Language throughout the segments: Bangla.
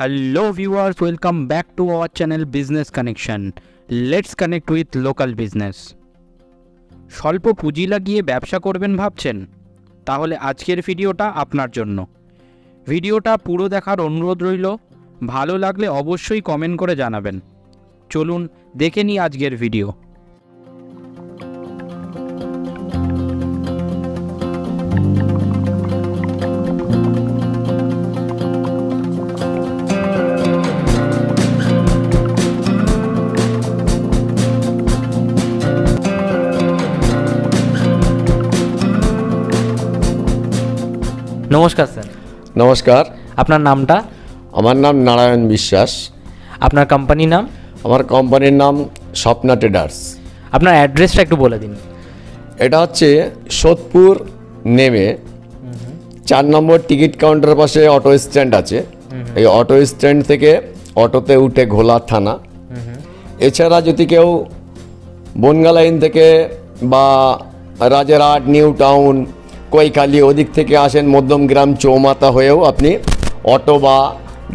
Hello viewers, welcome back to our channel Business Connection. Let's connect with local business. স্বল্প পুঁজি লাগিয়ে ব্যবসা করবেন ভাবছেন? তাহলে আজকের ভিডিওটা আপনার জন্য। ভিডিওটা পুরো দেখার অনুরোধ রইল। ভালো লাগলে অবশ্যই কমেন্ট করে জানাবেন। চলুন দেখে নিই আজকের ভিডিও। নমস্কার স্যার। নমস্কার, আপনার নামটা? আমার নাম নারায়ণ বিশ্বাস। আপনার কোম্পানির নাম? আমার কোম্পানির নাম স্বপ্না ট্রেডার্স। আপনার অ্যাড্রেসটা একটু বলে দিন। এটা হচ্ছে সোদপুর নেমে 4 নম্বর টিকিট কাউন্টারের পাশে অটো স্ট্যান্ড আছে। এই অটো স্ট্যান্ড থেকে অটোতে উঠে ঘোলা থানা। এছাড়া যদি কেউ বনগা লাইন থেকে বা রাজারহাট, নিউ টাউন, কৈখালি ওদিক থেকে আসেন, মধ্যমগ্রাম চৌমাথা হয়েও আপনি অটো বা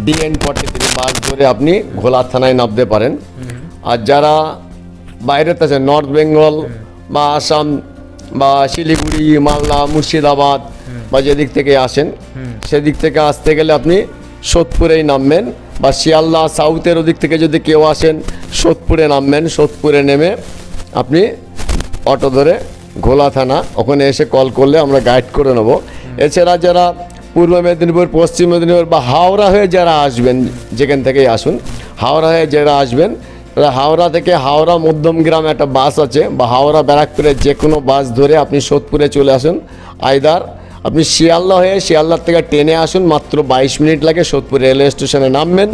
DN43 বাস ধরে আপনি ঘোলা থানায় নামতে পারেন। আর যারা বাইরেতে আছেন, নর্থ বেঙ্গল বা আসাম বা শিলিগুড়ি, মালদা, মুর্শিদাবাদ বা যেদিক থেকে আসেন, সেদিক থেকে আসতে গেলে আপনি সোদপুরেই নামবেন। বা শিয়ালদা সাউথের ওদিক থেকে যদি কেউ আসেন, সোদপুরে নামবেন। সোদপুরে নেমে আপনি অটো ধরে ঘোলা থানা, ওখানে এসে কল করলে আমরা গাইড করে নেব। এছাড়া যারা পূর্ব মেদিনীপুর, পশ্চিম মেদিনীপুর বা হাওড়া হয়ে যারা আসবেন, যেখান থেকেই আসুন, হাওড়া হয়ে যারা আসবেন, হাওড়া থেকে হাওড়া মধ্যমগ্রাম একটা বাস আছে, বা হাওড়া ব্যারাকপুরের যে কোনো বাস ধরে আপনি সোদপুরে চলে আসুন। আইদার আপনি শিয়ালদা হয়ে শিয়ালদার থেকে ট্রেনে আসুন, মাত্র 22 মিনিট লাগে। সোদপুর রেলওয়ে স্টেশনে নামবেন,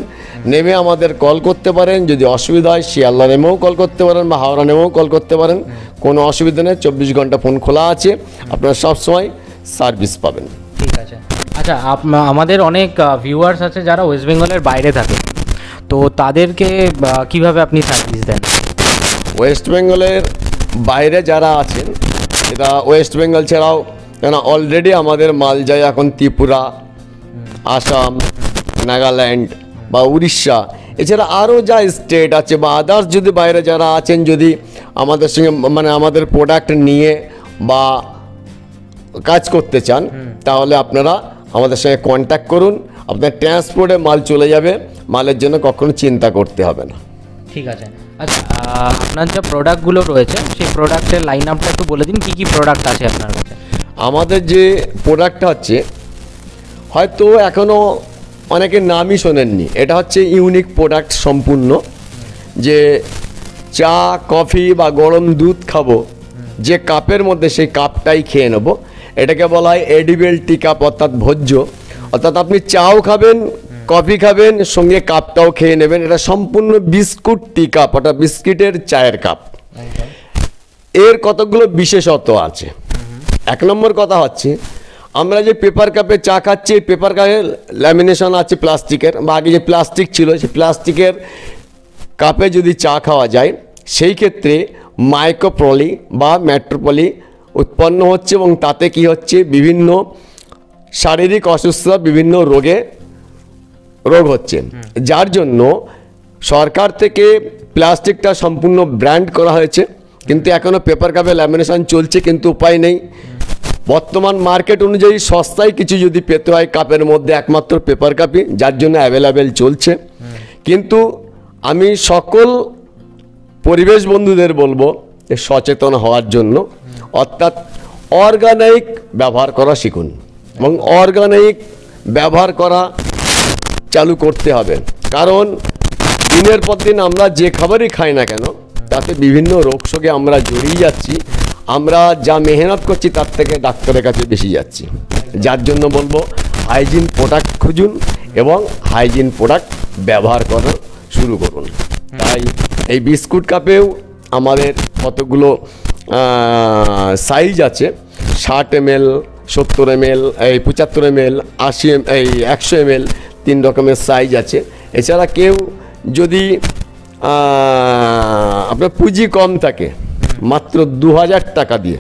নেমে আমাদের কল করতে পারেন। যদি অসুবিধা হয় শিয়ালদা নেমেও কল করতে পারেন বা হাওড়া নেমেও কল করতে পারেন, কোনো অসুবিধা নেই। 24 ঘন্টা ফোন খোলা আছে, আপনারা সবসময় সার্ভিস পাবেন। ঠিক আছে। আচ্ছা, আমাদের অনেক ভিউয়ার্স আছে যারা ওয়েস্ট বেঙ্গলের বাইরে থাকে, তো তাদেরকে কিভাবে আপনি সার্ভিস দেন? ওয়েস্ট বেঙ্গলের বাইরে যারা আছেন, এটা ওয়েস্ট বেঙ্গল ছাড়াও, কেন অলরেডি আমাদের মাল যায় এখন ত্রিপুরা, আসাম, নাগাল্যান্ড বা উড়িষ্যা, এছাড়া আরও যা স্টেট আছে বা আদার্স যদি বাইরে যারা আছেন, যদি আমাদের সঙ্গে মানে আমাদের প্রোডাক্ট নিয়ে বা কাজ করতে চান, তাহলে আপনারা আমাদের সঙ্গে কন্ট্যাক্ট করুন। আপনার ট্রান্সপোর্টে মাল চলে যাবে, মালের জন্য কখনো চিন্তা করতে হবে না। ঠিক আছে। আচ্ছা, আপনার যে প্রোডাক্টগুলো রয়েছে সেই প্রোডাক্টের লাইন আপটা একটু বলে দিন, কী কী প্রোডাক্ট আছে আপনার কাছে? আমাদের যে প্রোডাক্টটা হচ্ছে, হয়তো এখনও অনেকে নামই শোনেননি, এটা হচ্ছে ইউনিক প্রোডাক্ট সম্পূর্ণ। যে চা, কফি বা গরম দুধ খাবো, যে কাপের মধ্যে সেই কাপটাই খেয়ে নেব। এটাকে বলা হয় এডিবল টি কাপ, অর্থাৎ ভোজ্য। অর্থাৎ আপনি চাও খাবেন, কফি খাবেন, সঙ্গে কাপটাও খেয়ে নেবেন। এটা সম্পূর্ণ বিস্কুট টি কাপ, অর্থাৎ বিস্কিটের চায়ের কাপ। এর কতগুলো বিশেষত্ব আছে। 1 নম্বর কথা হচ্ছে, আমরা যে পেপার কাপে চা খাচ্ছি, পেপার কাপে ল্যামিনেশন আছে প্লাস্টিকের, বা আগে যে প্লাস্টিক ছিল সেই প্লাস্টিকের কাপে যদি চা খাওয়া যায়, সেই ক্ষেত্রে মাইক্রোপলি বা মেট্রোপলি উৎপন্ন হচ্ছে, এবং তাতে কি হচ্ছে, বিভিন্ন শারীরিক অসুস্থতা, বিভিন্ন রোগ হচ্ছে। যার জন্য সরকার থেকে প্লাস্টিকটা সম্পূর্ণ ব্র্যান্ড করা হয়েছে, কিন্তু এখনও পেপার কাপে ল্যামিনেশন চলছে, কিন্তু উপায় নেই। বর্তমান মার্কেট অনুযায়ী সস্তায় কিছু যদি পেতে হয় কাপের মধ্যে, একমাত্র পেপার কাপই, যার জন্য অ্যাভেলেবেল চলছে। কিন্তু আমি সকল পরিবেশ বন্ধুদের বলবো যে সচেতন হওয়ার জন্য, অর্থাৎ অর্গানিক ব্যবহার করা শিখুন, এবং অর্গানিক ব্যবহার করা চালু করতে হবে। কারণ দিনের পর দিন আমরা যে খাবারই খাই না কেন, তাতে বিভিন্ন রোগ শোকে আমরা জড়িয়ে যাচ্ছি। আমরা যা মেহনত করছি তার থেকে ডাক্তারের কাছে বেশি যাচ্ছি। যার জন্য বলবো হাইজিন প্রোডাক্ট খুঁজুন এবং হাইজিন প্রোডাক্ট ব্যবহার করা শুরু করুন। তাই এই বিস্কুট কাপেও আমাদের কতগুলো সাইজ আছে, 60 ml, 70 ml, 75 ml, 80 এই 100 ml, 3 রকমের সাইজ আছে। এছাড়া কেউ যদি আপনার পুঁজি কম থাকে, মাত্র 2000 টাকা দিয়ে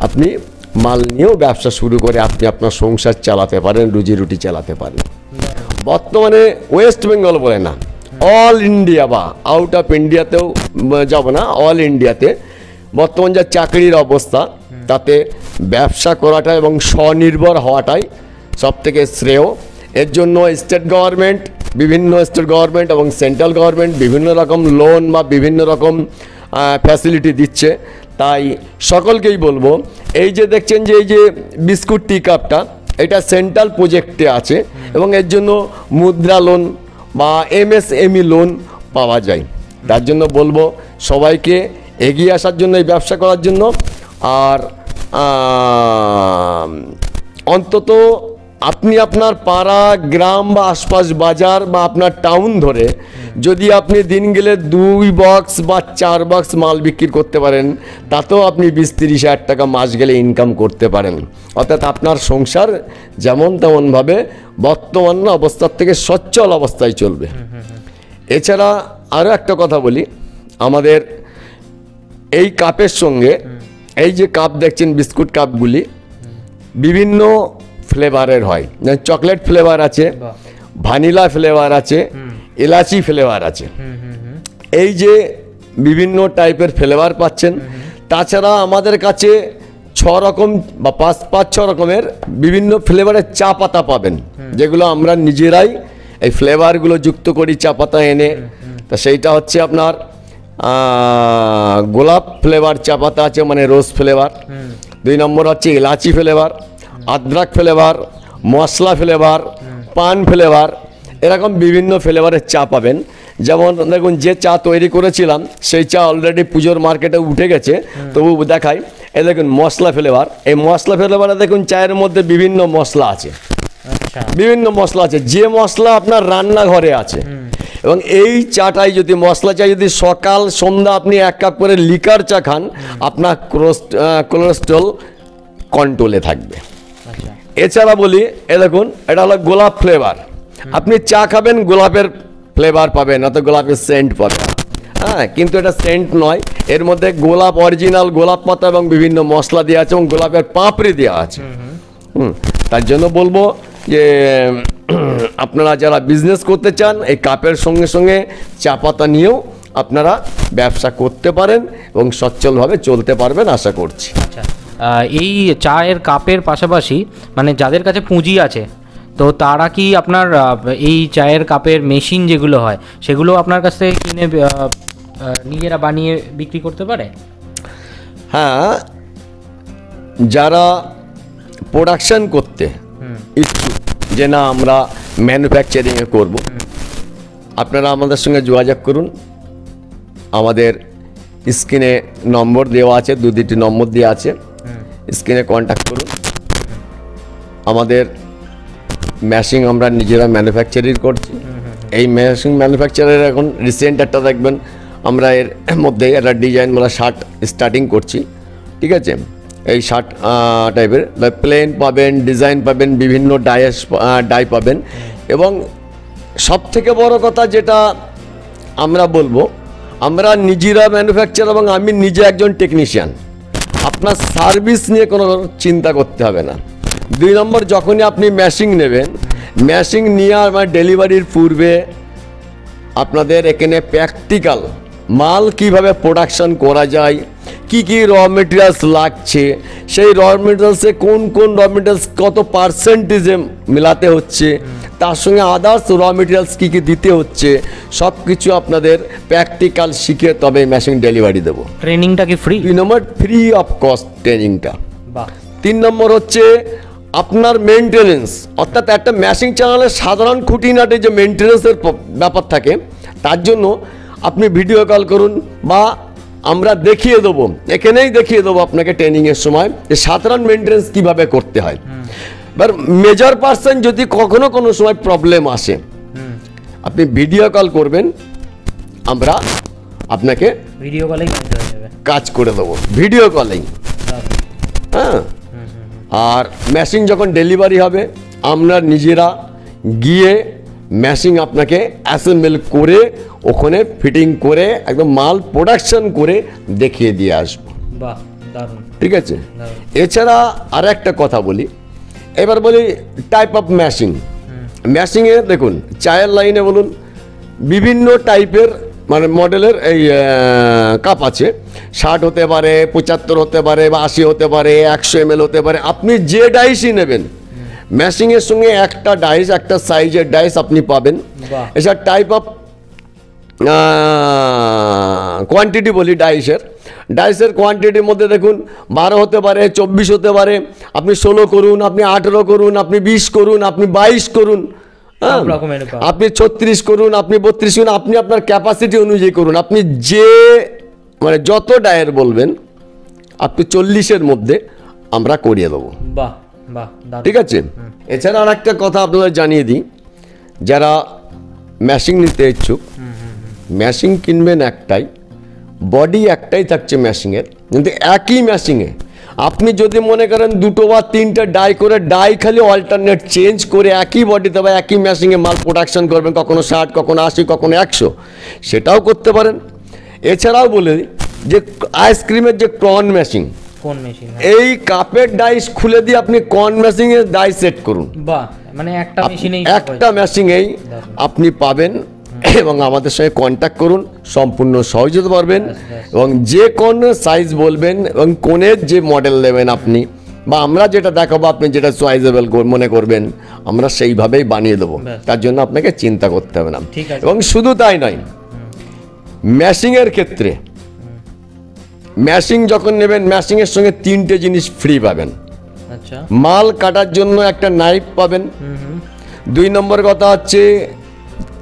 আপনি মাল নিয়েও ব্যবসা শুরু করে আপনি আপনার সংসার চালাতে পারেন, রুজি রুটি চালাতে পারেন। বর্তমানে ওয়েস্ট বেঙ্গল বলে না, অল ইন্ডিয়া বা আউট অফ ইন্ডিয়াতেও যাব না, অল ইন্ডিয়াতে বর্তমান যা চাকরির অবস্থা তাতে ব্যবসা করাটা এবং স্বনির্ভর হওয়াটাই সবথেকে শ্রেয়। এর জন্য বিভিন্ন স্টেট গভর্নমেন্ট এবং সেন্ট্রাল গভর্নমেন্ট বিভিন্ন রকম লোন বা বিভিন্ন রকম ফ্যাসিলিটি দিচ্ছে। তাই সকলকেই বলবো, এই যে দেখছেন যে এই যে বিস্কুট টি কাপটা, এটা সেন্ট্রাল প্রজেক্টে আছে এবং এর জন্য মুদ্রা লোন বা MSME লোন পাওয়া যায়। তার জন্য বলবো সবাইকে এগিয়ে আসার জন্য, এই ব্যবসা করার জন্য। আর অন্তত আপনি আপনার পাড়া, গ্রাম বা আশপাশ বাজার বা আপনার টাউন ধরে যদি আপনি দিন গেলে 2 বক্স বা 4 বক্স মাল বিক্রি করতে পারেন, তাতেও আপনি 20-30 হাজার টাকা মাস গেলে ইনকাম করতে পারেন। অর্থাৎ আপনার সংসার যেমন তেমনভাবে বর্তমান অবস্থার থেকে সচ্ছল অবস্থায় চলবে। এছাড়া আরও একটা কথা বলি, আমাদের এই কাপের সঙ্গে এই যে কাপ দেখছেন বিস্কুট কাপগুলি বিভিন্ন ফ্লেভারের হয়, চকলেট ফ্লেভার আছে, ভ্যানিলা ফ্লেভার আছে, এলাচি ফ্লেভার আছে। এই যে বিভিন্ন টাইপের ফ্লেভার পাচ্ছেন। তাছাড়া আমাদের কাছে 6 রকম বা 5-6 রকমের বিভিন্ন ফ্লেভারের চা পাতা পাবেন, যেগুলো আমরা নিজেরাই এই ফ্লেভারগুলো যুক্ত করি চা পাতা এনে। তা সেইটা হচ্ছে আপনার গোলাপ ফ্লেভার চা পাতা আছে, মানে রোজ ফ্লেভার। 2 নম্বর হচ্ছে এলাচি ফ্লেভার, আদ্রাক ফ্লেভার, মশলা ফ্লেভার, পান ফ্লেভার, এরকম বিভিন্ন ফ্লেভারের চা পাবেন। যেমন দেখুন, যে চা তৈরি করেছিলাম সেই চা অলরেডি পুজোর মার্কেটে উঠে গেছে, তবু দেখাই। এই দেখুন মশলা ফ্লেভার, এই মশলা ফ্লেভারে দেখুন চায়ের মধ্যে বিভিন্ন মশলা আছে, বিভিন্ন মশলা আছে, যে মশলা আপনার রান্নাঘরে আছে। এবং এই চাটাই যদি মশলা চা যদি সকাল সন্ধ্যা আপনি 1 কাপ করে লিকার চা খান, আপনার কোলেস্ট্রল কন্ট্রোলে থাকবে। এছাড়া বলি, এ দেখুন এটা হলো গোলাপ ফ্লেভার। আপনি চা খাবেন, গোলাপের ফ্লেভার পাবেন, অত গোলাপের সেন্ট পাবেন। হ্যাঁ, কিন্তু এটা সেন্ট নয়, এর মধ্যে গোলাপ অরিজিনাল গোলাপ পাতা এবং বিভিন্ন মশলা দেওয়া আছে এবং গোলাপের পাপড়ি দেওয়া আছে। তার জন্য বলবো যে আপনারা যারা বিজনেস করতে চান, এই কাপের সঙ্গে সঙ্গে চা পাতা নিয়েও আপনারা ব্যবসা করতে পারেন এবং সচ্ছলভাবে চলতে পারবেন আশা করছি। আচ্ছা, এই চায়ের কাপের পাশাপাশি মানে যাদের কাছে পুঁজি আছে, তো তারা কি আপনার এই চায়ের কাপের মেশিন যেগুলো হয় সেগুলো আপনার কাছ থেকে কিনে নিজেরা বানিয়ে বিক্রি করতে পারে? হ্যাঁ, যারা প্রোডাকশন করতে ইচ্ছুক যে না আমরা ম্যানুফ্যাকচারিংয়ে করব, আপনারা আমাদের সঙ্গে যোগাযোগ করুন। আমাদের স্ক্রিনে নম্বর দেওয়া আছে, 2-3টি নম্বর দেওয়া আছে, স্ক্রিনে কন্ট্যাক্ট করুন। আমাদের মেশিন আমরা নিজেরা ম্যানুফ্যাকচারিং করছি। এই মেশিন ম্যানুফ্যাকচারের এখন রিসেন্ট একটা দেখবেন আমরা এর মধ্যে একটা ডিজাইনওয়ালা শার্ট স্টার্টিং করছি, ঠিক আছে? এই শার্ট টাইপের প্লেন পাবেন, ডিজাইন পাবেন, বিভিন্ন ডাই পাবেন। এবং সবথেকে বড় কথা যেটা আমরা বলবো, আমরা নিজেরা ম্যানুফ্যাকচার এবং আমি নিজে একজন টেকনিশিয়ান। আপনার সার্ভিস নিয়ে কোনো চিন্তা করতে হবে না। 2 নম্বর, যখনই আপনি মেশিন নেবেন, মেশিন নিয়ে আমার ডেলিভারির পূর্বে আপনাদের এখানে প্র্যাকটিক্যাল মাল কিভাবে প্রোডাকশন করা যায়, কি কি র মেটেরিয়ালস লাগছে, সেই র মেটেরিয়ালসে কোন কোন র মেটেরিয়ালস কত পার্সেন্টেজে মেলাতে হচ্ছে, তার সঙ্গে আদার্স র মেটেরিয়ালস কী কী দিতে হচ্ছে, সব কিছু আপনাদের প্র্যাকটিক্যাল শিখে তবে মেশিন ডেলিভারি দেবো। ট্রেনিংটা কি ফ্রি? 2 নম্বর, ফ্রি অফ কস্ট ট্রেনিংটা। 3 নম্বর হচ্ছে আপনার মেনটেনেন্স, অর্থাৎ একটা মেশিন চালালে সাধারণ খুঁটিনাটি যে মেনটেনেন্সের ব্যাপার থাকে, তার জন্য আপনি ভিডিও কল করুন বা আমরা দেখিয়ে দেবো, এখানেই দেখিয়ে দেবো আপনাকে ট্রেনিংয়ের সময় যে সাধারণ মেনটেনেন্স কীভাবে করতে হয়। এবার মেজর পার্সেন্ট যদি কখনো কোনো সময় প্রবলেম আসে, আপনি ভিডিও কল করবেন, আমরা আপনাকে ভিডিও কলেই কাজ করে দেবো, ভিডিও কলেই। হ্যাঁ, আর মেশিন যখন ডেলিভারি হবে আমরা নিজেরা গিয়ে মেশিন আপনাকে অ্যাসেম্বল করে ওখানে ফিটিং করে একদম মাল প্রোডাকশন করে দেখিয়ে দিয়ে আসবো। বাহ, দারুণ। ঠিক আছে। এছাড়া আর একটা কথা বলি, এবার বলি টাইপ অফ মেশিন। ম্যাশিংয়ে দেখুন চায়ের লাইনে বলুন বিভিন্ন টাইপের মানে মডেলের এই কাপ আছে, 60 হতে পারে, 75 হতে পারে, বা 80 হতে পারে, 100 ml হতে পারে। আপনি যে ডাইসই নেবেন, ম্যাশিংয়ের সঙ্গে একটা ডাইস, একটা সাইজের ডাইস আপনি পাবেন। এছাড়া টাইপ অফ কোয়ান্টিটি বলি ডাইসের কোয়ান্টিটির মধ্যে দেখুন 12 হতে পারে, 24 হতে পারে, আপনি 16 করুন, আপনি 18 করুন, আপনি 20 করুন, আপনি 22 করুন, আপনি 36 করুন, আপনি 32 করুন, আপনি আপনার ক্যাপাসিটি অনুযায়ী করুন। আপনি যে মানে যত ডায়ের বলবেন আপনি 40-এর মধ্যে আমরা করিয়ে দেবো। বাহ বাহ, ঠিক আছে। এছাড়া আর একটা কথা আপনাদের জানিয়ে দিই, যারা ম্যাশিং নিতে ইচ্ছুক, ম্যাশিং কিনবেন একটাই, বডি একটাই থাকছে ম্যাশিংয়ের, কিন্তু একই ম্যাশিংয়ে আপনি যদি মনে করেন 2 বা 3টে ডাই করে, ডাই খালি অল্টারনেট চেঞ্জ করে একই বডিতে বা একই ম্যাশিংয়ে মাল প্রোডাকশন করবেন, কখনো 60, কখনো 80, কখনো 100, সেটাও করতে পারেন। এছাড়াও বলে দিই যে আইসক্রিমের যে কর্ন মেশিন, এই কাপের ডাইস খুলে দিয়ে আপনি কর্ন মেশিংয়ে ডাই সেট করুন। বাহ, মানে একটা মেশিনেই আপনি পাবেন, এবং আমাদের সঙ্গে কন্ট্যাক্ট করুন, সম্পূর্ণ সহযোগিতা পারবেন। এবং যে কোন সাইজ বলবেন এবং কোণের যে মডেল নেবেন আপনি, বা আমরা যেটা দেখাবো আপনি যেটা চয়েজেবল মনে করবেন, আমরা সেইভাবেই বানিয়ে দেবো। তার জন্য আপনাকে চিন্তা করতে হবে না। এবং শুধু তাই নয়, ম্যাশিংয়ের ক্ষেত্রে ম্যাশিং যখন নেবেন, ম্যাশিংয়ের সঙ্গে 3টে জিনিস ফ্রি পাবেন। মাল কাটার জন্য একটা নাইফ পাবেন। 2 নম্বর কথা হচ্ছে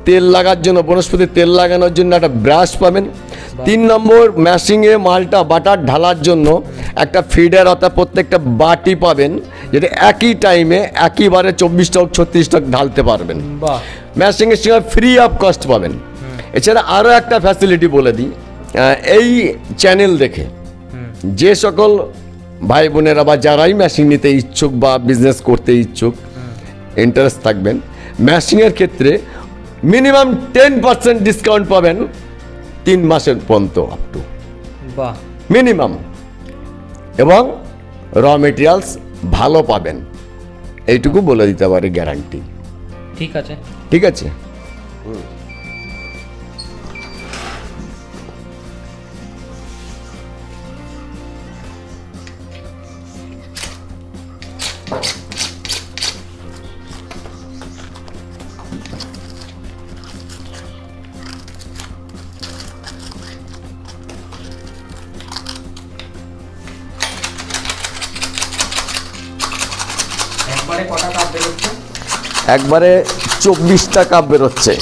তেল লাগার জন্য, বনস্পতি তেল লাগানোর জন্য একটা ব্রাশ পাবেন। 3 নম্বর, ম্যাশিংয়ে মালটা বাটার ঢালার জন্য একটা ফিডার, অর্থাৎ প্রত্যেকটা বাটি পাবেন, যেটা একই টাইমে একইবারে 24টা হোক 36টা ঢালতে পারবেন। ম্যাশিংয়ের সঙ্গে ফ্রি অফ কস্ট পাবেন। এছাড়া আরও একটা ফ্যাসিলিটি বলে দিই, এই চ্যানেল দেখে যে সকল ভাই বোনেরা বা যারাই মেশিন নিতে ইচ্ছুক বা বিজনেস করতে ইচ্ছুক, ইন্টারেস্ট থাকবেন, মেশিনের ক্ষেত্রে মিনিমাম 10% ডিসকাউন্ট পাবেন 3 মাসের পর্যন্ত, আপ টু মিনিমাম। এবং র মেটেরিয়ালস ভালো পাবেন, এইটুকু বলে দিতে পারি, গ্যারান্টি। ঠিক আছে, ঠিক আছে। একবারে 24টা কাপ বেরোচ্ছে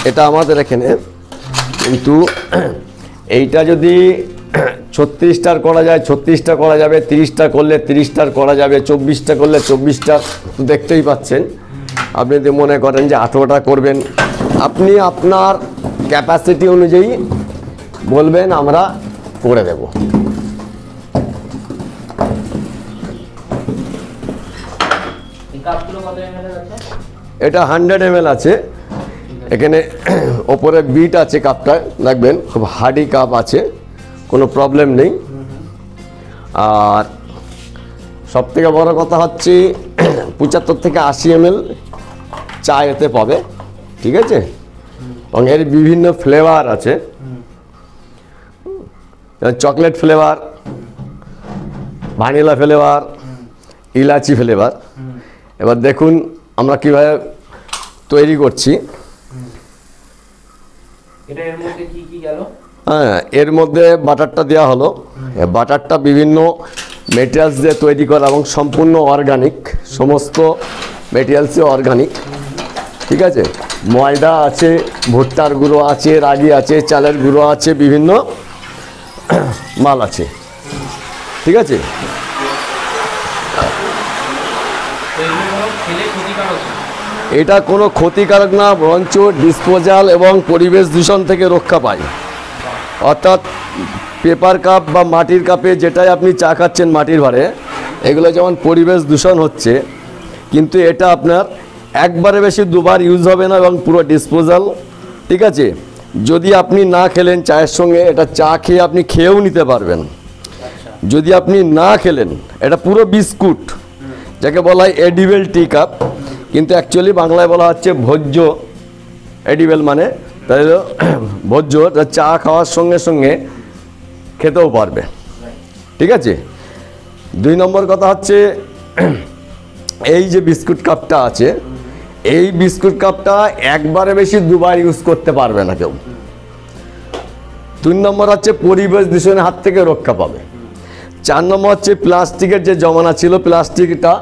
এটা আমাদের এখানে, কিন্তু এইটা যদি 36টার করা যায় 36টা করা যাবে, 30টা করলে 30টার করা যাবে, 24টা করলে 24টা, দেখতেই পাচ্ছেন। আপনি যদি মনে করেন যে 18টা করবেন, আপনি আপনার ক্যাপাসিটি অনুযায়ী বলবেন, আমরা করে দেব। এটা 100 ml আছে, এখানে ওপরে বিট আছে, কাপটা দেখবেন খুব হার্ডি কাপ আছে, কোনো প্রবলেম নেই। আর সবথেকে বড় কথা হচ্ছে 75 থেকে 80 ml চা এতে পাবে। ঠিক আছে। এবং এর বিভিন্ন ফ্লেভার আছে, চকলেট ফ্লেভার, ভ্যানিলা ফ্লেভার, ইলাচি ফ্লেভার। এবার দেখুন আমরা কিভাবে তৈরি করছি। হ্যাঁ, এর মধ্যে বাটারটা দেওয়া হলো। বাটারটা বিভিন্ন মেটেরিয়ালস দিয়ে তৈরি করা এবং সম্পূর্ণ অর্গানিক, সমস্ত মেটেরিয়ালসই অর্গানিক। ঠিক আছে। ময়দা আছে, ভুট্টার গুঁড়ো আছে, রাগি আছে, চালের গুঁড়ো আছে, বিভিন্ন মাল আছে। ঠিক আছে। এটা কোনো ক্ষতিকারক না, বরঞ্চ ডিসপোজাল এবং পরিবেশ দূষণ থেকে রক্ষা পায়। অর্থাৎ পেপার কাপ বা মাটির কাপে যেটাই আপনি চা খাচ্ছেন মাটির ভারে, এগুলো যেমন পরিবেশ দূষণ হচ্ছে, কিন্তু এটা আপনার একবারে বেশি দুবার ইউজ হবে না এবং পুরো ডিসপোজাল। ঠিক আছে। যদি আপনি না খেলেন চায়ের সঙ্গে, এটা চা খেয়ে আপনি খেয়েও নিতে পারবেন। যদি আপনি না খেলেন, এটা পুরো বিস্কুট, যাকে বলা হয় এডিবল টি কাপ, কিন্তু অ্যাকচুয়ালি বাংলায় বলা হচ্ছে ভোজ্য এডিবেল, মানে তাই ভোজ্য, চা খাওয়ার সঙ্গে সঙ্গে খেতেও পারবে। ঠিক আছে। 2 নম্বর কথা হচ্ছে এই যে বিস্কুট কাপটা আছে, এই বিস্কুট কাপটা একবারে বেশি 2বার ইউজ করতে পারবে না কেউ। 3 নম্বর হচ্ছে পরিবেশ দূষণের হাত থেকে রক্ষা পাবে। 4 নম্বর হচ্ছে প্লাস্টিকের যে জমানা ছিল, প্লাস্টিকটা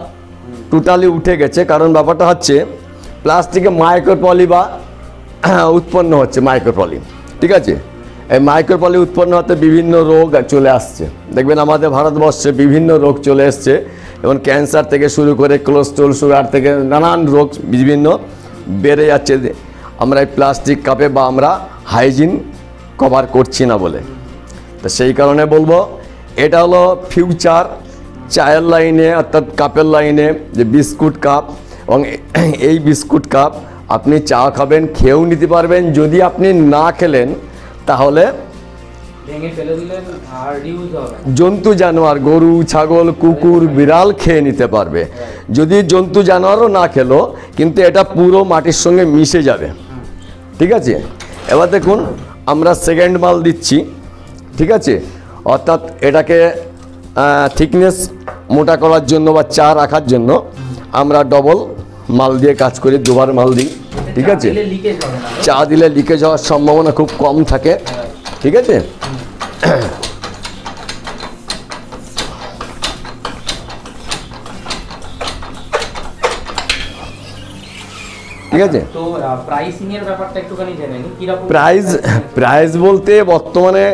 টোটালি উঠে গেছে। কারণ ব্যাপারটা হচ্ছে প্লাস্টিকে মাইক্রোপলি বা উৎপন্ন হচ্ছে মাইক্রোপলি। ঠিক আছে। এই মাইক্রোপলি উৎপন্ন হতে বিভিন্ন রোগ চলে আসছে। দেখবেন আমাদের ভারতবর্ষে বিভিন্ন রোগ চলে এসছে, এবং ক্যান্সার থেকে শুরু করে কোলেস্ট্রল, সুগার থেকে নানান রোগ বিভিন্ন বেড়ে যাচ্ছে আমরা এই প্লাস্টিক কাপে বা আমরা হাইজিন কভার করছি না বলে। তো সেই কারণে বলবো এটা হলো ফিউচার চায়ের লাইনে অর্থাৎ কাপের লাইনে যে বিস্কুট কাপ, এবং এই বিস্কুট কাপ আপনি চা খাবেন, খেয়েও নিতে পারবেন। যদি আপনি না খেলেন তাহলে জন্তু জানোয়ার, গরু, ছাগল, কুকুর, বিড়াল খেয়ে নিতে পারবে। যদি জন্তু জানোয়ারও না খেলো, কিন্তু এটা পুরো মাটির সঙ্গে মিশে যাবে। ঠিক আছে। এবার দেখুন আমরা সেকেন্ড মাল দিচ্ছি। ঠিক আছে। অর্থাৎ এটাকে থিকনেস মোটা করার জন্য বা চা রাখার জন্য আমরা ডবল মাল দিয়ে কাজ করি, 2বার মাল দিই। ঠিক আছে। চা দিলে লিকেজ হওয়ার সম্ভাবনা খুব কম থাকে। ঠিক আছে। ঠিক আছে। তো প্রাইসিং এর ব্যাপারটা একটুখানি জেনে নিই, কিরকম প্রাইস বলতে বর্তমানে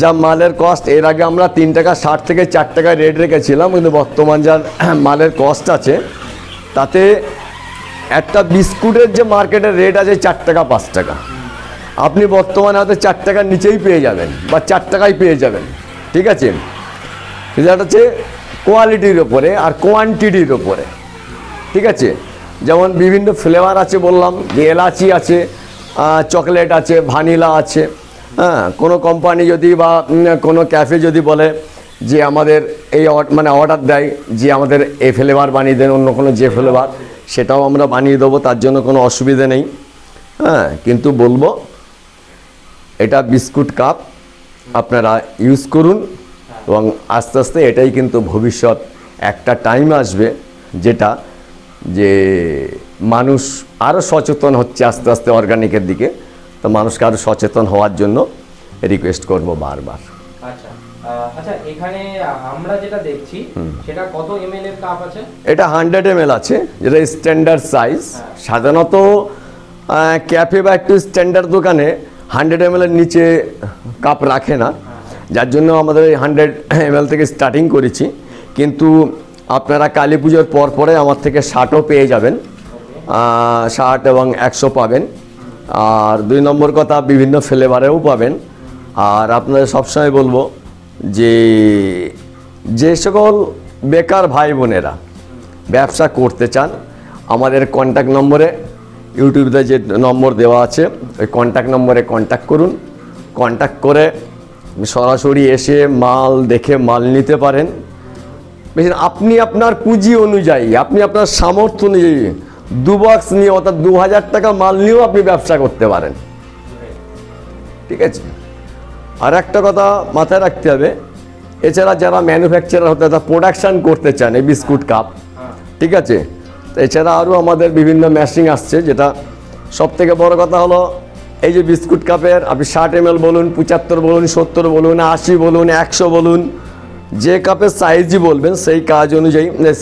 যা মালের কস্ট, এর আগে আমরা 3 টাকা 60 থেকে 4 টাকা রেট রেখেছিলাম, কিন্তু বর্তমান যা মালের কস্ট আছে তাতে একটা বিস্কুটের যে মার্কেটের রেট আছে 4 টাকা 5 টাকা, আপনি বর্তমানে হয়তো 4 টাকার নিচেই পেয়ে যাবেন বা 4 টাকায় পেয়ে যাবেন। ঠিক আছে। এটা হচ্ছে কোয়ালিটির ওপরে আর কোয়ান্টিটির ওপরে। ঠিক আছে। যেমন বিভিন্ন ফ্লেভার আছে, বললাম যে এলাচি আছে, চকলেট আছে, ভ্যানিলা আছে। হ্যাঁ, কোনো কোম্পানি যদি বা কোনো ক্যাফে যদি বলে যে আমাদের এই মানে অর্ডার দেয় যে আমাদের এই ফ্লেভার বানিয়ে দেন, অন্য কোনো যে ফ্লেভার, সেটাও আমরা বানিয়ে দেবো, তার জন্য কোনো অসুবিধা নেই। হ্যাঁ, কিন্তু বলবো এটা বিস্কুট কাপ আপনারা ইউজ করুন, এবং আস্তে আস্তে এটাই কিন্তু ভবিষ্যৎ। একটা টাইম আসবে যেটা যে মানুষ আরও সচেতন হচ্ছে আস্তে আস্তে অর্গানিকের দিকে। তো মানুষকে আরও সচেতন হওয়ার জন্য রিকোয়েস্ট করব বারবার। আচ্ছা আচ্ছা, এখানে আমরা যেটা দেখছি সেটা কত ml এর কাপ আছে? এটা 100 ml আছে, যেটা স্ট্যান্ডার্ড সাইজ। সাধারণত ক্যাফে বা একটু স্ট্যান্ডার্ড দোকানে 100 ml এর নিচে কাপ রাখে না, যার জন্য আমাদের 100 ml থেকে স্টার্টিং করেছি। কিন্তু আপনারা কালী পুজোর পরে আমার থেকে 60ও পেয়ে যাবেন, 60 এবং 100 পাবেন। আর 2 নম্বর কথা, বিভিন্ন ফ্লেভারেও পাবেন। আর আপনাদের সবসময় বলবো যে সকল বেকার ভাই বোনেরা ব্যবসা করতে চান, আমাদের কন্ট্যাক্ট নম্বরে, ইউটিউবে যে নম্বর দেওয়া আছে ওই কন্ট্যাক্ট নম্বরে কন্ট্যাক্ট করুন। কন্ট্যাক্ট করে সরাসরি এসে মাল দেখে মাল নিতে পারেন। আপনি আপনার পুঁজি অনুযায়ী, আপনি আপনার সামর্থ্য অনুযায়ী 2 বক্স নিয়ে অর্থাৎ 2000 টাকা মাল নিয়েও আপনি ব্যবসা করতে পারেন। ঠিক আছে। আর একটা কথা মাথায় রাখতে হবে, এছাড়া যারা ম্যানুফ্যাকচারার হতে তারা প্রোডাকশান করতে চান এই বিস্কুট কাপ, ঠিক আছে, এছাড়া আরও আমাদের বিভিন্ন মেশিন আসছে। যেটা সবথেকে বড় কথা হলো এই যে বিস্কুট কাপের আপনি 60 ml বলুন, 75 বলুন, 70 বলুন, 80 বলুন, 100 বলুন, যে কাপের সাইজই বলবেন সেই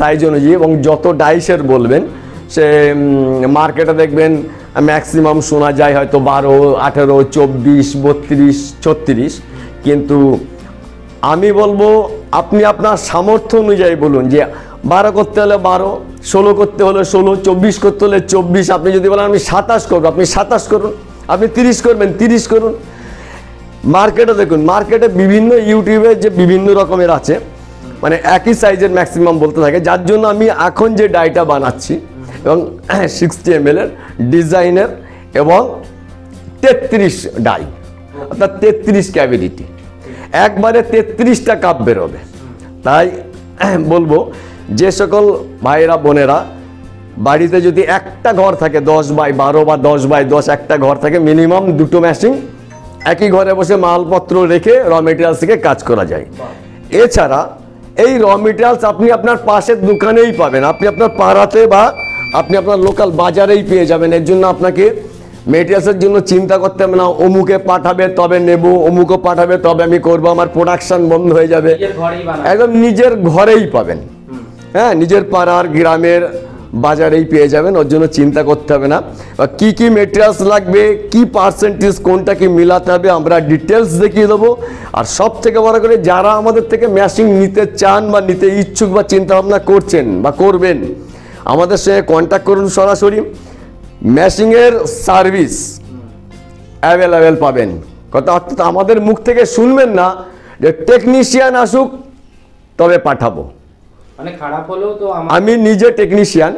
সাইজ অনুযায়ী এবং যত ডাইসের বলবেন, সে মার্কেটে দেখবেন ম্যাক্সিমাম শোনা যায় হয়তো 12, 18, 24, 32, 36। কিন্তু আমি বলবো আপনি আপনার সামর্থ্য অনুযায়ী বলুন যে 12 করতে হলে 12, 16 করতে হলে 16, 24 করতে হলে 24। আপনি যদি বলেন আমি 27 করবো, আপনি 27 করুন। আপনি 30 করবেন, 30 করুন। মার্কেটে দেখুন, মার্কেটে বিভিন্ন ইউটিউবে যে বিভিন্ন রকমের আছে, মানে একই সাইজের ম্যাক্সিমাম বলতে থাকে, যার জন্য আমি এখন যে ডাইটা বানাচ্ছি এবং 60 ml এর ডিজাইনের এবং 33 ডাই, অর্থাৎ 33 ক্যাভিটি, একবারে 33টা কাপ বেরোবে। তাই বলবো যে সকল ভাইয়েরা বোনেরা বাড়িতে যদি একটা ঘর থাকে 10/12 বা 10/10 একটা ঘর থাকে, মিনিমাম 2টো মেশিন একই ঘরে বসে মালপত্র রেখে র মেটেরিয়ালস থেকে কাজ করা যায়। এছাড়া এই র মেটেরিয়ালস আপনি আপনার পাশের দোকানেই পাবেন, আপনি আপনার পাড়াতে বা আপনি আপনার লোকাল বাজারেই পেয়ে যাবেন। এর জন্য আপনাকে মেটেরিয়ালসের জন্য চিন্তা করতে হবে না, অমুকে পাঠাবে তবে নেব, অমুকও পাঠাবে তবে আমি করবো, আমার প্রোডাকশন বন্ধ হয়ে যাবে। একদম নিজের ঘরেই পাবেন, হ্যাঁ, নিজের পাড়ার গ্রামের বাজারেই পেয়ে যাবেন। ওর জন্য চিন্তা করতে হবে না। কি কি মেটেরিয়ালস লাগবে, কি পার্সেন্টেজ, কোনটা কি মিলাতে হবে, আমরা ডিটেলস দেখিয়ে দেবো। আর সব থেকে বড় করে যারা আমাদের থেকে মেশিন নিতে চান বা নিতে ইচ্ছুক বা চিন্তা ভাবনা করছেন বা করবেন, আমাদের সঙ্গে কন্ট্যাক্ট করুন সরাসরি। মেশিনের সার্ভিস অ্যাভেলেবেল পাবেন। কথা অর্থাৎ আমাদের মুখ থেকে শুনবেন না যে টেকনিশিয়ান আসুক তবে পাঠাবো। মানে খারাপ হলেও তো আমি নিজে টেকনিশিয়ান,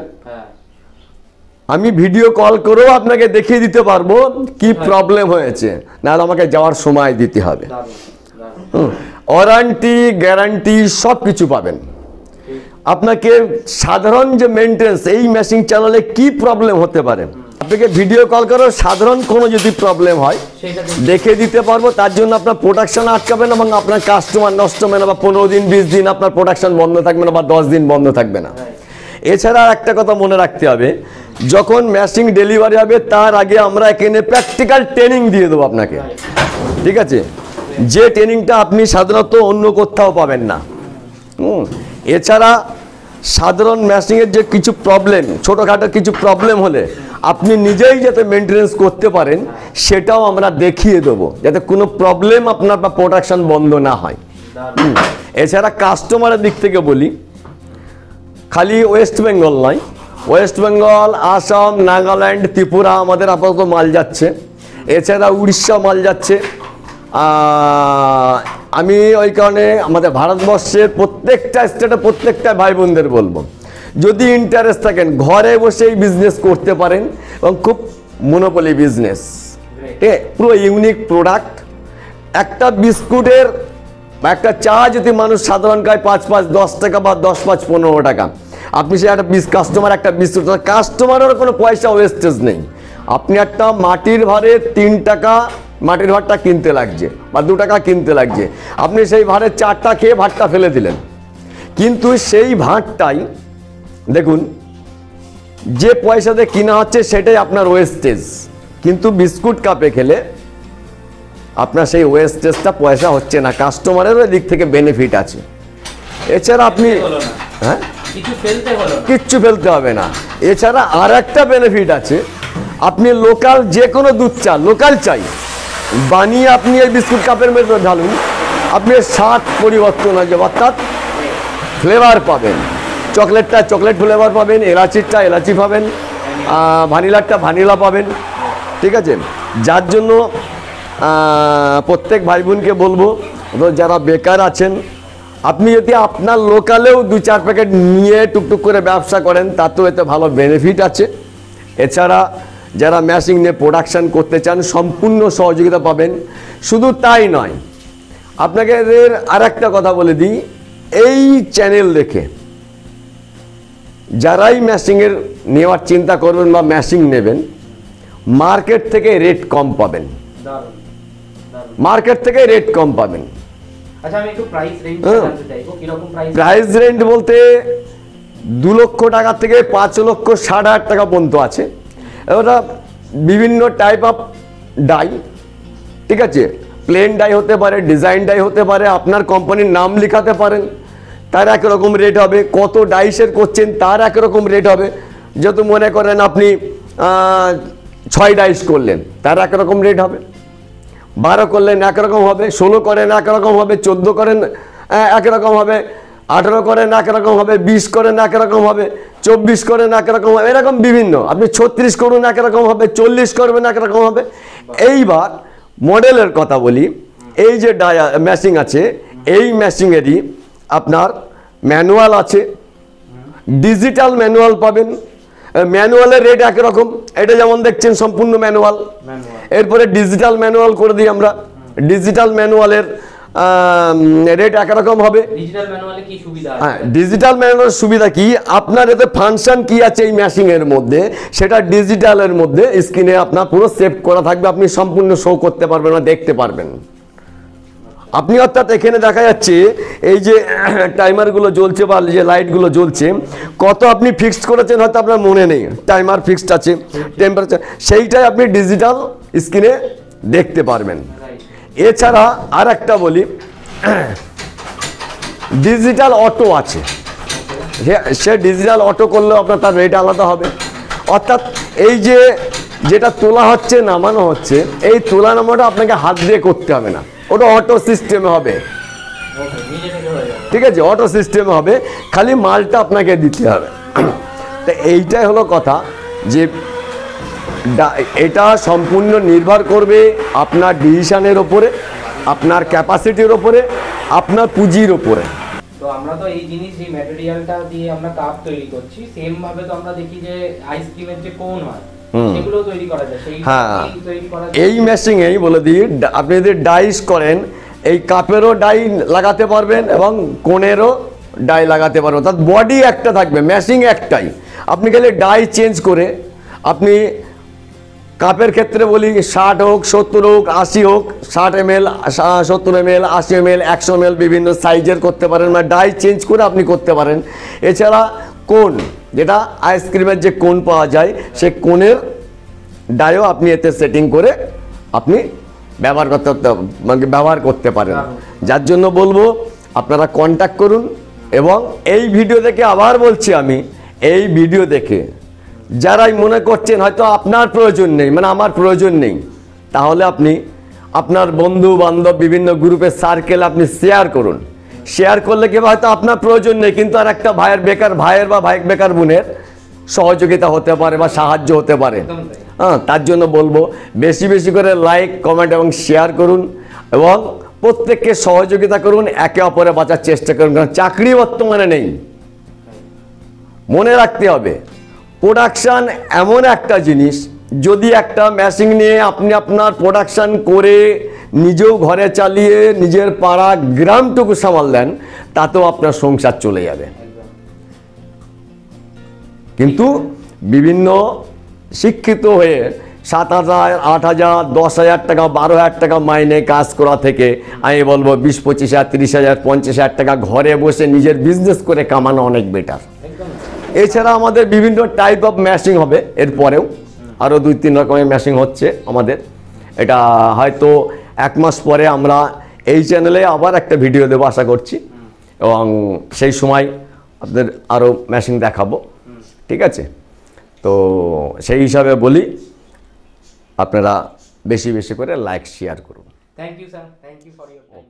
আমি ভিডিও কল করেও আপনাকে দেখিয়ে দিতে পারবো কি প্রবলেম হয়েছে, নাহলে আমাকে যাওয়ার সময় দিতে হবে। ওয়ারেন্টি গ্যারান্টি সব কিছু পাবেন। আপনাকে সাধারণ যে মেনটেন্স, এই মেশিন চালালে কি প্রবলেম হতে পারে, আপনাকে ভিডিও কল করে সাধারণ কোনো যদি প্রবলেম হয় দেখে দিতে পারবো। তার জন্য আপনার প্রোডাকশন আটকাবে না এবং আপনার কাস্টমার নষ্ট হবে না, বা 15 দিন 20 দিন আপনার প্রোডাকশন বন্ধ থাকবে না, বা 10 দিন বন্ধ থাকবে না। এছাড়া একটা কথা মনে রাখতে হবে, যখন মেশিন ডেলিভারি হবে তার আগে আমরা এখানে প্র্যাকটিক্যাল ট্রেনিং দিয়ে দেবো আপনাকে, ঠিক আছে, যে ট্রেনিংটা আপনি সাধারণত অন্য কোথাও পাবেন না। এছাড়া সাধারণ মেশিনের যে কিছু প্রবলেম, ছোটোখাটো কিছু প্রবলেম হলে আপনি নিজেই যাতে মেনটেনেন্স করতে পারেন সেটাও আমরা দেখিয়ে দেবো, যাতে কোনো প্রবলেম আপনার বা প্রোডাকশন বন্ধ না হয়। এছাড়া কাস্টমারের দিক থেকে বলি, খালি ওয়েস্ট বেঙ্গল নয়, ওয়েস্ট বেঙ্গল, আসাম, নাগাল্যান্ড, ত্রিপুরা আমাদের আপাতত মাল যাচ্ছে। এছাড়া উড়িষ্যা মাল যাচ্ছে। আমি ওই কারণে আমাদের ভারতবর্ষের প্রত্যেকটা স্টেটে প্রত্যেকটা ভাই বোনদের বলবো, যদি ইন্টারেস্ট থাকেন ঘরে বসেই বিজনেস করতে পারেন এবং খুব মনোপলি বিজনেস, পুরো ইউনিক প্রোডাক্ট। একটা বিস্কুটের বা একটা চা যদি মানুষ সাধারণ খায় 5 10 টাকা বা 10 5 15 টাকা, আপনি সে একটা কাস্টমার একটা বিস্কুট, কাস্টমারেরও কোনো পয়সা ওয়েস্টেজ নেই। আপনি একটা মাটির ভারে 3 টাকা মাটির ভাতটা কিনতে লাগছে বা 2 টাকা কিনতে লাগছে, আপনি সেই ভারে 4টা খেয়ে ভাতটা ফেলে দিলেন, কিন্তু সেই ভাতটাই দেখুন যে পয়সাতে কিনা হচ্ছে সেটাই আপনার ওয়েস্টেজ, কিন্তু বিস্কুট কাপে খেলে আপনার সেই ওয়েস্টেজটা পয়সা হচ্ছে না, কাস্টমারেরও দিক থেকে বেনিফিট আছে। এছাড়া আপনি হ্যাঁ কিচ্ছু ফেলতে হবে না। এছাড়া আর একটা বেনিফিট আছে, আপনি লোকাল যে কোনো দুধ চা, লোকাল চাই বানিয়ে আপনি এই বিস্কুট কাপের মধ্যে ঢালুন, আপনি স্বাদ পরিবর্তন হয়ে যাবে, অর্থাৎ ফ্লেভার পাবেন। চকলেটটা চকলেট ফ্লেভার পাবেন, এলাচিরটা এলাচি পাবেন, ভ্যানিলারটা ভ্যানিলা পাবেন, ঠিক আছে। যার জন্য প্রত্যেক ভাই বোনকে বলবো, যারা বেকার আছেন, আপনি যদি আপনার লোকালেও 2-4 প্যাকেট নিয়ে টুকটুক করে ব্যবসা করেন তাতেও এতে ভালো বেনিফিট আছে। এছাড়া যারা মেশিন নিয়ে প্রোডাকশান করতে চান সম্পূর্ণ সহযোগিতা পাবেন। শুধু তাই নয়, আপনাকে এদের আর একটা কথা বলে দিই, এই চ্যানেল দেখে যারাই মেশিনের নেওয়ার চিন্তা করবেন বা মেশিন নেবেন, মার্কেট থেকে রেট কম পাবেন, মার্কেট থেকে রেট কম পাবেন। আচ্ছা, আমি একটু প্রাইস রেঞ্জ জানতে চাইবো, কি রকম প্রাইস? প্রাইস রেঞ্জ বলতে 2 লক্ষ টাকা থেকে 5,60,000 টাকা পর্যন্ত আছে। ওটা বিভিন্ন টাইপ অফ ডাই, ঠিক আছে, প্লেন ডাই হতে পারে, ডিজাইন ডাই হতে পারে, আপনার কোম্পানির নাম লেখাতে পারেন, তার একরকম রেট হবে। কত ডাইসের করছেন তার একরকম রেট হবে। যেহেতু মনে করেন আপনি 6 ডাইস করলেন, তার একরকম রেট হবে, 12 করলেন একরকম হবে, 16 করেন একরকম হবে, 14 করেন একরকম হবে, 18 করেন একরকম হবে, 20 করেন একরকম হবে, 24 করেন একরকম হবে, এরকম বিভিন্ন। আপনি 36 করুন একরকম হবে, 40 করবেন একরকম হবে। এইবার মডেলের কথা বলি, এই যে মেশিন আছে, এই মেশিনেরই আপনার ম্যানুয়াল আছে, ডিজিটাল ম্যানুয়াল পাবেন। ম্যানুয়ালের রেট একরকম, এটা যেমন দেখছেন সম্পূর্ণ ম্যানুয়াল। এরপরে ডিজিটাল ম্যানুয়াল করে দিই আমরা। ডিজিটাল ম্যানুয়ালের রেট একরকম হবে। ডিজিটাল ম্যানুয়ালে কি সুবিধা আছে? হ্যাঁ, ডিজিটাল ম্যানুয়ালের সুবিধা কি, আপনার এতে ফাংশন কি আছে এই মেশিনের মধ্যে সেটা ডিজিটালের মধ্যে স্ক্রিনে আপনার পুরো সেভ করা থাকবে, আপনি সম্পূর্ণ শো করতে পারবেন না, দেখতে পারবেন আপনি। অর্থাৎ এখানে দেখা যাচ্ছে এই যে টাইমারগুলো জ্বলছে বা যে লাইটগুলো জ্বলছে, কত আপনি ফিক্সড করেছেন হয়তো আপনার মনে নেই, টাইমার ফিক্সড আছে, টেম্পারেচার, সেইটাই আপনি ডিজিটাল স্ক্রিনে দেখতে পারবেন। এছাড়া আর একটা বলি, ডিজিটাল অটো আছে, সে ডিজিটাল অটো করলেও আপনার তার রেট আলাদা হবে। অর্থাৎ এই যে যেটা তোলা হচ্ছে নামানো হচ্ছে, এই তোলা নামানোটা আপনাকে হাত দিয়ে করতে হবে না, ওটা অটো সিস্টেমে হবে, ঠিক আছে, অটো সিস্টেমে হবে, খালি মালটা আপনাকে দিতে হবে। তো এইটাই হলো কথা, যে এটা সম্পূর্ণ নির্ভর করবে আপনার ডিসিশনের ওপরে, আপনার ক্যাপাসিটির ওপরে, আপনার পুঁজির ওপরে। তো আমরা তো এই জিনিস, যে ম্যাটেরিয়ালটা দিয়ে আমরা কাপ তৈরি করছি, সেম ভাবে তো আমরা দেখি যে আইসক্রিমের যে কোন হয় সেগুলো তৈরি করা যায়, সেই তৈরি করা যায় এই মেশিনেই। বলে দিই, আপনি যদি ডাইস করেন, এই কাপেরও ডাই লাগাতে পারবেন এবং কোণেরও ডাই লাগাতে পারবেন, অর্থাৎ বডি একটা থাকবে, মেশিন একটাই, আপনি খালি ডাই চেঞ্জ করে আপনি কাপের ক্ষেত্রে বলি 60 হোক, 70 হোক, 80 হোক, 60 ml, 70 ml, 80 ml, 100 ml বিভিন্ন সাইজের করতে পারেন, মানে ডাই চেঞ্জ করে আপনি করতে পারেন। এছাড়া কোন, যেটা আইসক্রিমের যে কোন পাওয়া যায়, সে কোণের ডাইও আপনি এতে সেটিং করে আপনি ব্যবহার করতে পারেন। যার জন্য বলবো আপনারা কন্ট্যাক্ট করুন, এবং এই ভিডিও দেখে আবার বলছি আমি, এই ভিডিও দেখে যারাই মনে করছেন হয়তো আপনার প্রয়োজন নেই, মানে আমার প্রয়োজন নেই, তাহলে আপনি আপনার বন্ধু বান্ধব বিভিন্ন গ্রুপের সার্কেল আপনি শেয়ার করুন। শেয়ার করলে কি হয়তো আপনার প্রয়োজন নেই, কিন্তু আর একটা ভাইয়ের বা বেকার বোনের সহযোগিতা হতে পারে বা সাহায্য হতে পারে। হ্যাঁ, তার জন্য বলবো বেশি বেশি করে লাইক, কমেন্ট এবং শেয়ার করুন, এবং প্রত্যেককে সহযোগিতা করুন, একে অপরে বাঁচার চেষ্টা করুন, কারণ চাকরি বর্তমানে নেই। মনে রাখতে হবে, প্রোডাকশান এমন একটা জিনিস, যদি একটা মেশিন নিয়ে আপনি আপনার প্রোডাকশান করে নিজেও ঘরে চালিয়ে নিজের পাড়া গ্রামটুকু সামাল দেন, তাতেও আপনার সংসার চলে যাবে। কিন্তু বিভিন্ন শিক্ষিত হয়ে 7,000, 8,000, 10,000 টাকা, 12,000 টাকা মাইনে কাজ করা থেকে আমি বলবো 20, 25,000, 30,000, 50,000 টাকা ঘরে বসে নিজের বিজনেস করে কামানো অনেক বেটার। এছাড়া আমাদের বিভিন্ন টাইপ অফ মেশিন হবে, এরপরেও আরও 2-3 রকমের মেশিন হচ্ছে আমাদের। এটা হয়তো 1 মাস পরে আমরা এই চ্যানেলে আবার একটা ভিডিও দেবো আশা করছি, এবং সেই সময় আপনাদের আরও মেশিন দেখাবো, ঠিক আছে? তো সেই হিসাবে বলি, আপনারা বেশি বেশি করে লাইক শেয়ার করুন। Thank you sir, thank you for your time.